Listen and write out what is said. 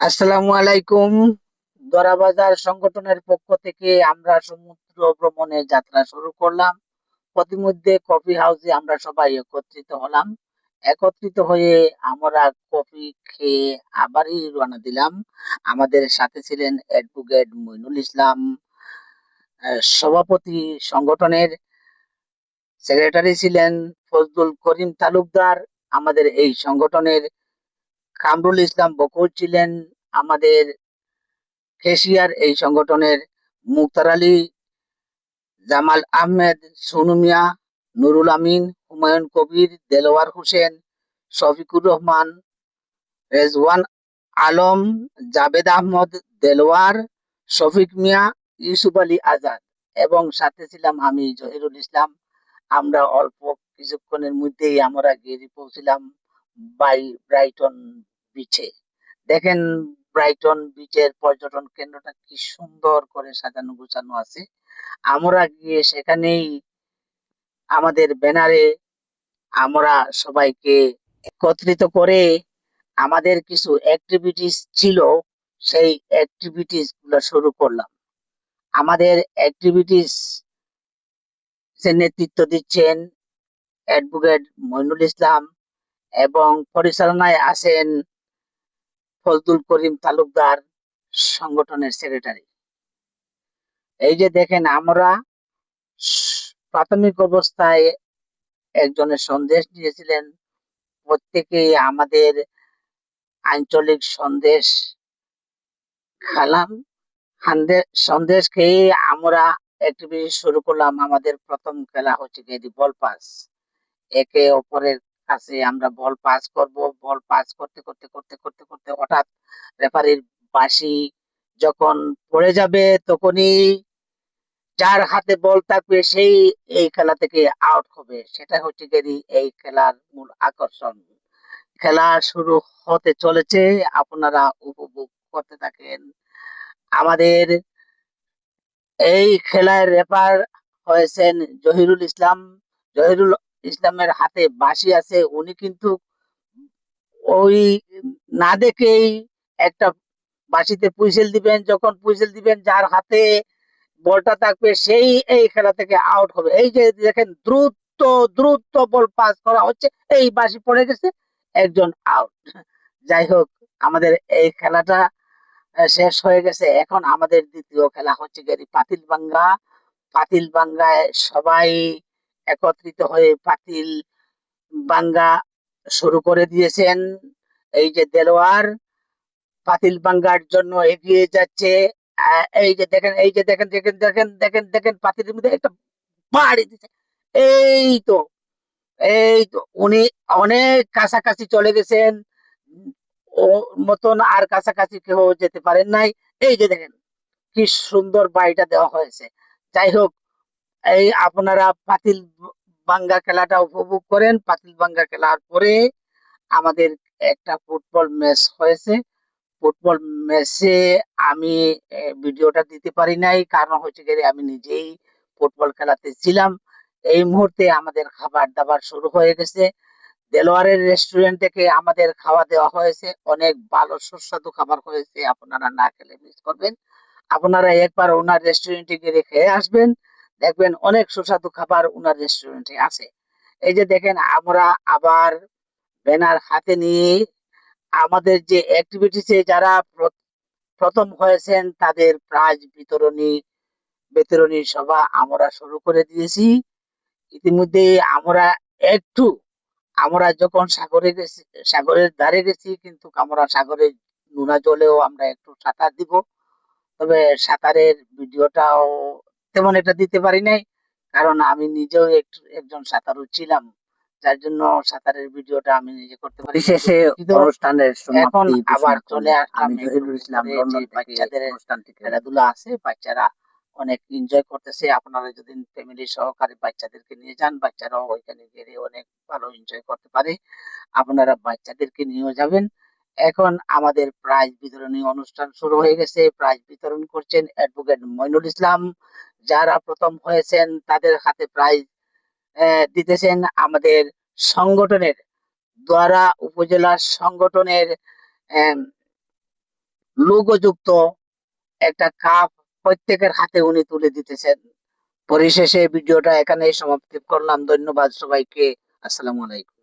আসসালামু আলাইকুম। দরাবাজার সংগঠনের পক্ষ থেকে আমরা সমুদ্র ভ্রমণে যাত্রা শুরু করলাম। পথিমধ্যে কফি হাউসে আমরা সবাই একত্রিত হলাম। একত্রিত হয়ে আমরা কফি খেয়ে আবারই রওনা দিলাম। আমাদের সাথে ছিলেন অ্যাডভোকেট মইনুল ইসলাম, সভাপতি সংগঠনের। সেক্রেটারি ছিলেন ফজলুল করিম তালুকদার। আমাদের এই সংগঠনের কামরুল ইসলাম বকুর ছিলেন আমাদের কেশিয়ার। এই সংগঠনের মুক্তার আলী, জামাল আহমেদ, সোনু মিয়া, নুরুল আমিন, হুমায়ুন কবির, দেলোয়ার হোসেন, শফিকুর রহমান, রেজওয়ান আলম, জাবেদ আহমদ দেলোয়ার, শফিক মিয়া, ইউসুফ আলী আজাদ এবং সাথে ছিলাম আমি জহিরুল ইসলাম। আমরা অল্প কিছুক্ষণের মধ্যেই আমরা গিয়ে পৌঁছিলাম ব্রাইটন বিচে। দেখেন, ব্রাইটন বিচের পর্যটন কেন্দ্রটা কি সুন্দর করে সাজানো গোছানো আছে। আমরা গিয়ে সেখানেই আমাদের ব্যানারে আমরা সবাইকে একত্রিত করে আমাদের কিছু অ্যাক্টিভিটিস ছিল, সেই অ্যাক্টিভিটিস গুলো শুরু করলাম। আমাদের অ্যাক্টিভিটিস নেতৃত্ব দিচ্ছেন অ্যাডভোকেট মইনুল ইসলাম এবং পরিচালনায় আছেন ফজলুল করিম তালুকদার, সংগঠনের সেক্রেটারি। এই যে দেখেন, আমরা প্রাথমিক অবস্থায় একজনের সন্দেশ নিয়েছিলেন। প্রত্যেকেই আমাদের আঞ্চলিক সন্দেশ খেলাম। সন্দেশ খেয়ে আমরা অ্যাক্টিভিটি শুরু করলাম। আমাদের প্রথম খেলা হচ্ছে গিয়ে বল পাস। একে অপরের কাছে আমরা বল পাস করব। বল পাস করতে করতে করতে করতে করতে হঠাৎ রেফারির বাঁশি যখন পড়ে যাবে, তখনই যার হাতে বল থাকবে সেই এই খেলা থেকে আউট হবে। সেটা হচ্ছে গিয়ে এই খেলার মূল আকর্ষণ। খেলা শুরু হতে চলেছে, আপনারা উপভোগ করতে থাকেন। আমাদের এই খেলায় রেফার হয়েছেন জহিরুল ইসলাম। জহিরুল ইসলামের হাতে বাঁশি আছে। উনি কিন্তু ওই না দেখেই একটা বাঁশিতে হুইসেল দিবেন। যখন হুইসেল দিবেন, যার হাতে বলটা থাকবে সেই এই খেলা থেকে আউট হবে। এই যে দেখেন, দ্রুত দ্রুত বল পাস করা হচ্ছে, এই বাঁশি পড়ে গেছে, একজন আউট। যাই হোক, আমাদের এই খেলাটা শেষ হয়ে গেছে। এখন আমাদের দ্বিতীয় খেলা হচ্ছে গিয়ে পাতিল ভাঙ্গা। পাতিল ভাঙ্গায় সবাই একত্রিত হয়ে পাতিল ভাঙ্গা শুরু করে দিয়েছেন। এই যে দেলোয়ার পাতিল ভাঙ্গার জন্য এগিয়ে যাচ্ছে। এই যে দেখেন, এই যে দেখেন দেখেন দেখেন দেখেন দেখেন পাতিলের মধ্যে একটা বাড়ি দিচ্ছে। এই তো, এই তো উনি অনেক কাছাকাছি চলে গেছেন। ও মতন আর কাছাকাছি কেউ যেতে পারেন নাই। এই যে দেখেন কি সুন্দর বাড়িটা দেওয়া হয়েছে। যাই হোক, এই আপনারা পাতিল ভাঙ্গা খেলাটা উপভোগ করেন। পাতিল ভাঙ্গা খেলার পরে আমাদের একটা ফুটবল ম্যাচ হয়েছে। ফুটবল ম্যাচে আমি ভিডিওটা দিতে পারি নাই, কারণ হচ্ছে গিয়ে আমি নিজেই ফুটবল খেলাতে ছিলাম। এই মুহূর্তে আমাদের খাবার দাবার শুরু হয়ে গেছে। দেলোয়ারের রেস্টুরেন্ট থেকে আমাদের খাওয়া দেওয়া হয়েছে। অনেক ভালো সুস্বাদু খাবার হয়েছে, আপনারা না খেলে মিস করবেন। আপনারা একবার ওনার রেস্টুরেন্টে গিয়ে খেয়ে আসবেন, দেখবেন অনেক সুস্বাদু খাবার ওনার রেস্টুরেন্টে আছে। এই যে দেখেন, আমরা আবার ব্যানার হাতে নিয়ে আমাদের যে অ্যাক্টিভিটিসে যারা প্রথম হয়েছেন তাদের প্রাইজ বিতরণী সভা আমরা শুরু করে দিয়েছি। ইতিমধ্যে আমরা একটু আমরা যখন সাগরে গেছি, সাগরের ধারে গেছি, কিন্তু আমরা সাগরের নোনা জলেও আমরা একটু সাঁতার দিব। তবে সাঁতারের ভিডিওটাও তেমন একটা দিতে পারি নাই, কারণ আমি নিজেও একটু একজন সাঁতারু ছিলাম। যার জন্য সাঁতারের ভিডিওটা আমি নিজে করতে পারি। বিশেষে অনুষ্ঠানের এখন আবার চলে আসলাম আমি জহিরুল ইসলাম, যে বাচ্চাদের অনুষ্ঠানটি খেলাধুলা আছে, বাচ্চারা অনেক এনজয় করতেছে। আপনারা যদি ফ্যামিলি সহকারে বাচ্চাদেরকে নিয়ে যান, বাচ্চারাও ওইখানে গেলে অনেক ভালো এনজয় করতে পারে। আপনারা বাচ্চাদেরকে নিয়েও যাবেন। এখন আমাদের প্রাইজ বিতরণী অনুষ্ঠান শুরু হয়ে গেছে। প্রাইজ বিতরণ করছেন অ্যাডভোকেট মইনুল ইসলাম। যারা প্রথম হয়েছেন তাদের হাতে প্রাইজ দিতেছেন আমাদের সংগঠনের, দ্বারা উপজেলা সংগঠনের লোগোযুক্ত একটা কাপ প্রত্যেকের হাতে উনি তুলে দিতেছেন। পরিশেষে ভিডিওটা এখানেই সমাপ্তি করলাম। ধন্যবাদ সবাইকে। আসসালামু আলাইকুম।